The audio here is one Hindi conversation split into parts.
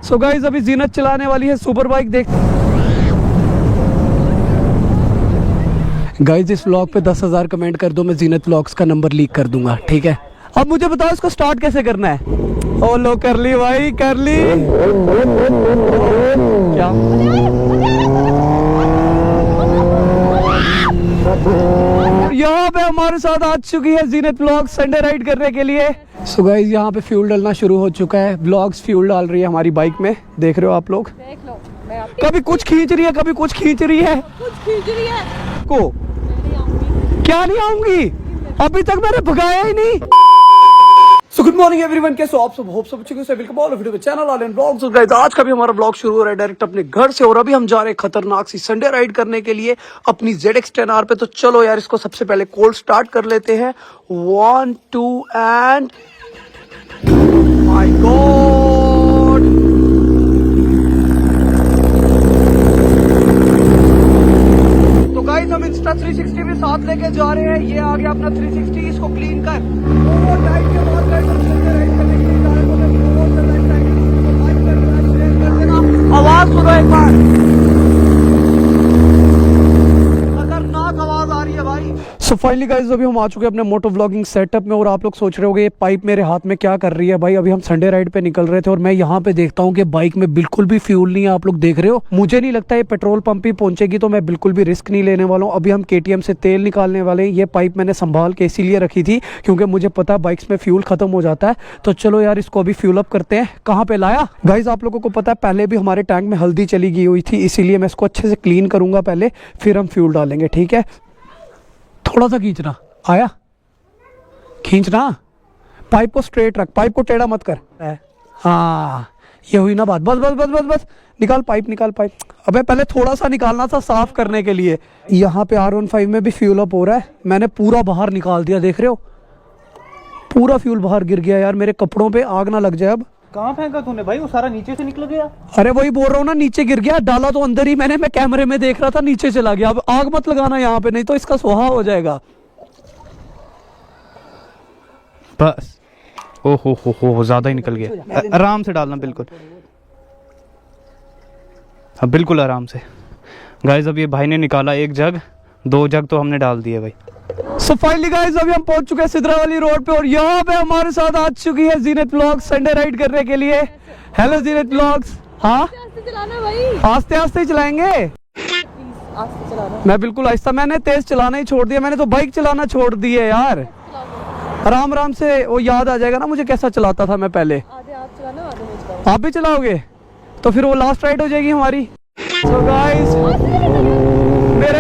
सो गाइस अभी जीनत चलाने वाली है सुपर बाइक। देख गाइस इस व्लॉग पे 10,000 कमेंट कर दो, मैं जीनत व्लॉग्स का नंबर लीक कर दूंगा, ठीक है। अब मुझे बताओ इसको स्टार्ट कैसे करना है। ओ लो कर ली भाई, कर ली। क्या यहाँ पे हमारे साथ आ चुकी है जीनत व्लॉग संडे राइड करने के लिए। सो गाइस यहाँ पे फ्यूल डालना शुरू हो चुका है। व्लॉग्स फ्यूल डाल रही है हमारी बाइक में, देख रहे हो आप लोग। देख लो, मैं कभी कुछ खींच रही है, कभी कुछ खींच रही है। कुछ खींच रही है को क्या नहीं आऊंगी, अभी तक मैंने भगाया ही नहीं। सो गुड मॉर्निंग एवरीवन, कैसे हो आप सब? होप सब अच्छे से। वेलकम ऑल वीडियो पे channel all and vlogs. Guys आज का भी हमारा व्लॉग शुरू हो रहा है डायरेक्ट अपने घर से, और अभी हम जा रहे हैं खतरनाक सी संडे राइड करने के लिए अपनी ZX10R पे। तो चलो यार इसको सबसे पहले कोल्ड स्टार्ट कर लेते हैं। 1 2 एंड माय गॉड, तो गाइस हम इंस्टा 360 भी साथ लेके जा रहे हैं। ये आ गया अपना 360, इसको क्लीन कर। टाइम के बाद गाइस हम संडे राइड करने के लिए जा रहे हैं। तो मैं बहुत ज्यादा एक्साइटेड हूं, तो लाइक कर देना, शेयर कर देना। आवाज सुनो एक बार, खतरनाक आवाज आ रही है भाई। सो फाइनली गाइस अभी हम आ चुके हैं अपने मोटो व्लॉगिंग सेटअप में, और आप लोग सोच रहे होंगे ये पाइप मेरे हाथ में क्या कर रही है। भाई अभी हम संडे राइड पे निकल रहे थे और मैं यहाँ पे देखता हूँ कि बाइक में बिल्कुल भी फ्यूल नहीं है। आप लोग देख रहे हो, मुझे नहीं लगता ये पेट्रोल पंप ही पहुंचेगी, तो मैं बिल्कुल भी रिस्क नहीं लेने वाला हूँ। अभी हम KTM से तेल निकालने वाले हैं। ये पाइप मैंने संभाल के इसीलिए रखी थी क्योंकि मुझे पता है बाइक्स में फ्यूल खत्म हो जाता है। तो चलो यार इसको अभी फ्यूल अप करते हैं। कहाँ पे लाया गाइज, आप लोगों को पता है पहले भी हमारे टैंक में हल्दी चली गई हुई थी, इसीलिए मैं इसको अच्छे से क्लीन करूंगा पहले, फिर हम फ्यूल डालेंगे, ठीक है। थोड़ा सा खींचना, आया खींचना, पाइप को स्ट्रेट रख, पाइप को टेढ़ा मत कर। हाँ ये हुई ना बात, बस बस बस बस बस, निकाल पाइप, निकाल पाइप। अबे पहले थोड़ा सा निकालना था साफ करने के लिए। यहाँ पे R15 में भी फ्यूल अप हो रहा है, मैंने पूरा बाहर निकाल दिया, देख रहे हो पूरा फ्यूल बाहर गिर गया। यार मेरे कपड़ों पे आग ना लग जाए। अब कहाँ फेंका तूने भाई? वो सारा नीचे से निकल गया। अरे वही बोल रहा हूँ ना, नीचे गिर गया। डाला तो अंदर ही मैंने, मैं कैमरे में देख रहा था, नीचे चला गया। अब आग मत लगाना यहाँ पे, नहीं तो इसका सुहा हो जाएगा। बस ओ हो ज्यादा ही निकल गया। आराम से डालना, बिल्कुल हाँ बिल्कुल आराम से। गाइस अब ये भाई ने निकाला 1 जग, 2 जग तो हमने डाल दिए भाई। सो फाइनली गाइस अभी हम पहुंच चुके हैं सिद्रा वाली रोड पे, और यहाँ पे हमारे साथ आ चुकी है जीनत व्लॉग्स संडे राइड करने के लिए। हेलो जीनत व्लॉग्स। हाँ आस्ते चलाना भाई, आस्ते आस्ते ही चलाएंगे, आस्ते चलाना। मैं बिल्कुल आहिस्ता, मैंने तेज चलाना ही छोड़ दिया, मैंने तो बाइक चलाना छोड़ दी है यार। आराम आराम से, वो याद आ जाएगा ना मुझे कैसा चलाता था मैं पहले। आधे आप चलाना, आधे मैं चलाऊंगा। आप भी चलाओगे तो फिर वो लास्ट राइड हो जाएगी हमारी। सो गाइस मेरे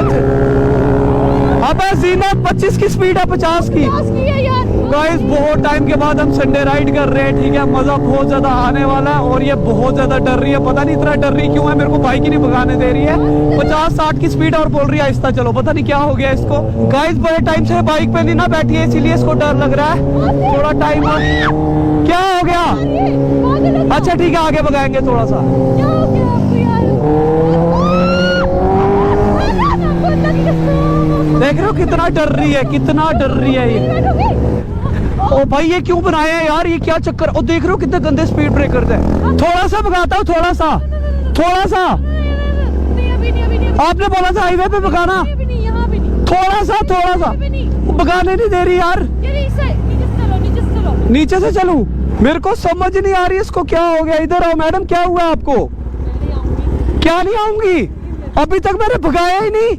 अबे जीनत 25 की स्पीड है, 50 की। गाइस बहुत टाइम के बाद हम संडे राइड कर रहे हैं, ठीक है। मजा बहुत ज्यादा आने वाला है, और ये बहुत ज्यादा डर रही है, पता नहीं इतना डर रही क्यों है। मेरे को बाइक ही नहीं भगाने दे रही है। 50-60 की स्पीड और बोल रही है आहिस्ता चलो, पता नहीं क्या हो गया इसको। गाइस बड़े टाइम से बाइक पे नहीं ना बैठी है, इसीलिए इसको डर लग रहा है थोड़ा टाइम। क्या हो गया? अच्छा ठीक है आगे भगाएंगे थोड़ा सा। देख रहे हो कितना डर रही है, कितना डर रही है ये। ओ भाई ये क्यों बनाया है यार, ये क्या चक्कर। ओ देख रहे हो कितने गंदे स्पीड ब्रेकर थे। थोड़ा सा भगाता हूँ, थोड़ा सा थोड़ा सा। आपने बोला था हाईवे पे भगाना, थोड़ा सा थोड़ा सा। भगाने नहीं दे रही यार। नीचे से चलूं? मेरे को समझ नहीं आ रही इसको क्या हो गया। इधर आओ मैडम, क्या हुआ आपको? क्या नहीं आऊंगी, अभी तक मैंने भगाया ही नहीं।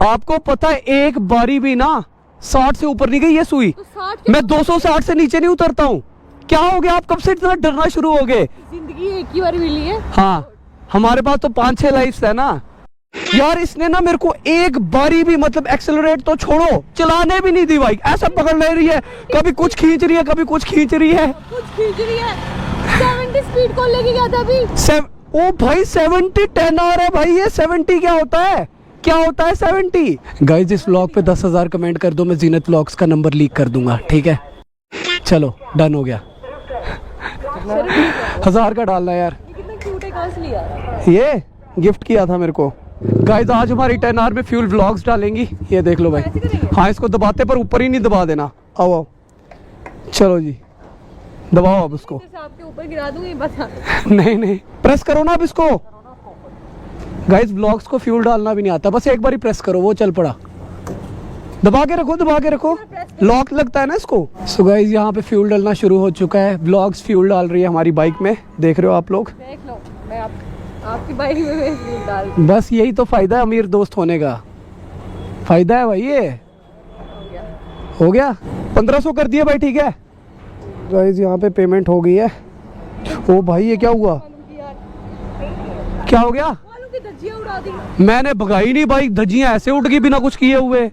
आपको पता है एक बारी भी ना 60 से ऊपर नहीं गई ये सुई। तो मैं 260 से नीचे नहीं उतरता हूँ। क्या हो गया, आप कब से इतना डरना शुरू हो गए? जिंदगी एक ही बार मिली है। हाँ हमारे पास तो 5-6 लाइफ्स है ना यार। इसने ना मेरे को एक बारी भी, मतलब एक्सेलरेट तो छोड़ो, चलाने भी नहीं दी बाइक। ऐसा पकड़ ले रही है, कभी कुछ खींच रही है, कभी कुछ खींच रही है, कुछ खींच रही है। 70 स्पीड को लेके गया था अभी। ओ भाई 70 10R है भाई। ये 70 क्या होता है, क्या होता है 70? गाइज इस व्लॉग पे 10,000 कमेंट कर दो, मैं जीनत व्लॉग्स का नंबर लीक कर दूंगा, ठीक है। चलो डन हो गया। 1000 का डालना यार। ये कितना क्यूट है, कहाँ से लिया? ये गिफ्ट किया था मेरे को। गाइज आज हमारी 10R में फ्यूल व्लॉग्स डालेंगी, ये देख लो भाई। हाँ इसको दबाते पर ऊपर ही नहीं दबा देना। आओ आओ चलो जी, दबाओ अब उसको। जैसे आपके ऊपर गिरा दूंगी बस। नहीं नहीं, प्रेस करो ना अब इसको। गाइस व्लॉग्स को फ्यूल डालना भी नहीं आता, बस एक बार ही प्रेस करो, वो चल पड़ा। दबा के रखो, दबा के रखो, लॉक लगता है ना इसको। सो गाइस यहाँ पे फ्यूल डालना शुरू हो चुका है। व्लॉग्स फ्यूल डाल रही है हमारी बाइक में, देख रहे हो आप लोग। देख लो, मैं आपकी बाइक में फ्यूल डाल दूं। बस यही तो फायदा है अमीर दोस्त होने का, फायदा है भाई ये। हो गया 1500 कर दिया भाई, ठीक है। गाइस यहाँ पे पेमेंट हो गई है। ओ भाई ये क्या हुआ, क्या हो गया? आलू की धज्जियां उड़ा दी। मैंने भगाई नहीं बाइक, धज्जियां ऐसे उठ गई बिना कुछ किए हुए।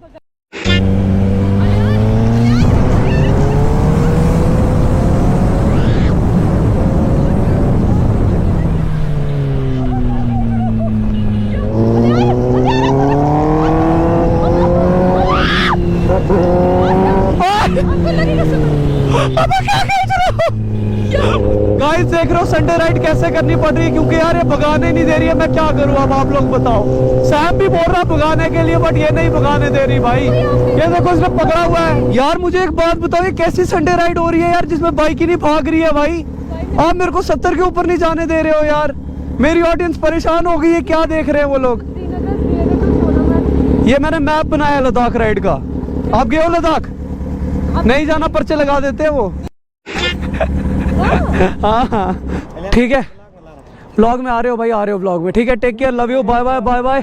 गाइस देख रहे हो संडे राइड कैसे करनी पड़ रही है, क्योंकि यार ये भगाने नहीं दे रही है। मैं क्या करूं अब, आप लोग बताओ। सैम भी बोल रहा है भगाने के लिए, बट ये नहीं भगाने दे रही भाई। ये देखो इसने पकड़ा हुआ है। यार मुझे एक बात बताओ, ये कैसी संडे राइड हो रही है यार, जिसमें बाइक ही नहीं भाग रही है भाई। आप मेरे को 70 के ऊपर नहीं जाने दे रहे हो यार। मेरी ऑडियंस परेशान हो गई है, क्या देख रहे हैं वो लोग। ये मैंने मैप बनाया लद्दाख राइड का। आप गए हो लद्दाख? नहीं जाना, पर्चे लगा देते हैं वो। हाँ हाँ ठीक है, व्लॉग में आ रहे हो भाई, आ रहे हो व्लॉग में, ठीक है। Take care, love you, bye bye bye bye.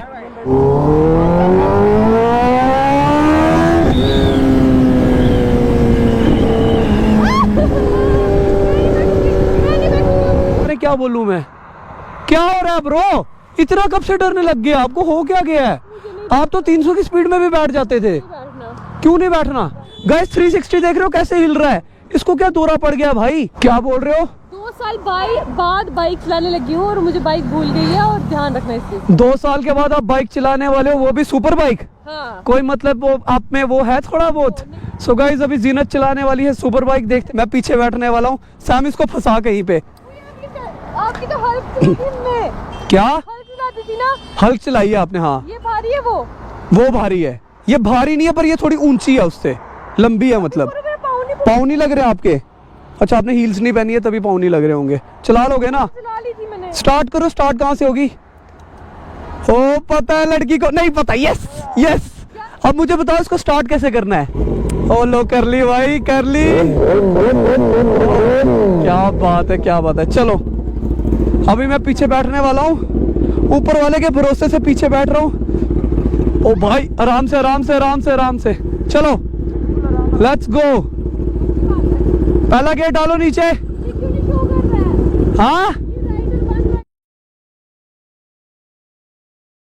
अरे क्या बोलूं मैं, क्या हो रहा है ब्रो? इतना कब से डरने लग गया आपको, हो क्या गया है? आप तो 300 की स्पीड में भी बैठ जाते थे, क्यों नहीं बैठना? गाइस 360 देख रहे हो कैसे हिल रहा है, इसको क्या दौरा पड़ गया भाई? क्या बोल रहे हो? 2 साल बाद बाइक चलाने लगी हूँ और मुझे बाइक भूल गई है, और ध्यान रखना इस चीज। 2 साल के बाद आप बाइक चलाने वाले हो, वो भी सुपर बाइक। हाँ। कोई मतलब वो आप में वो है थोड़ा बहुत। सो गाइस अभी जीनत चलाने वाली है सुपर बाइक, देखते। मैं पीछे बैठने वाला हूँ, सैम इसको फंसा कहीं पे। आपकी तो हल्क चलाती थी मैं। क्या हल्क चलाती थी ना? हल्क चलाई है आपने? हाँ ये भारी है वो भारी है। ये भारी नहीं है, पर ये थोड़ी ऊंची है, उससे लंबी है। मतलब पाँव नहीं लग रहे आपके? अच्छा आपने हील्स नहीं पहनी है तभी पाँव नहीं लग रहे होंगे। चला लोगे ना? चला ली थी मैंने। स्टार्ट करो, स्टार्ट कहाँ से होगी? ओ पता है लड़की को नहीं पता। यस यस, अब मुझे बताओ इसको स्टार्ट कैसे करना है। ओ लो कर ली भाई, कर ली। क्या बात है, क्या बात है। चलो अभी मैं पीछे बैठने वाला हूँ, ऊपर वाले के भरोसे से पीछे बैठ रहा हूँ। ओ भाई आराम से आराम से आराम से आराम से, चलो लेट्स गो। पहला गेट डालो नीचे। ये क्यों नहीं शो कर रहा है? हाँ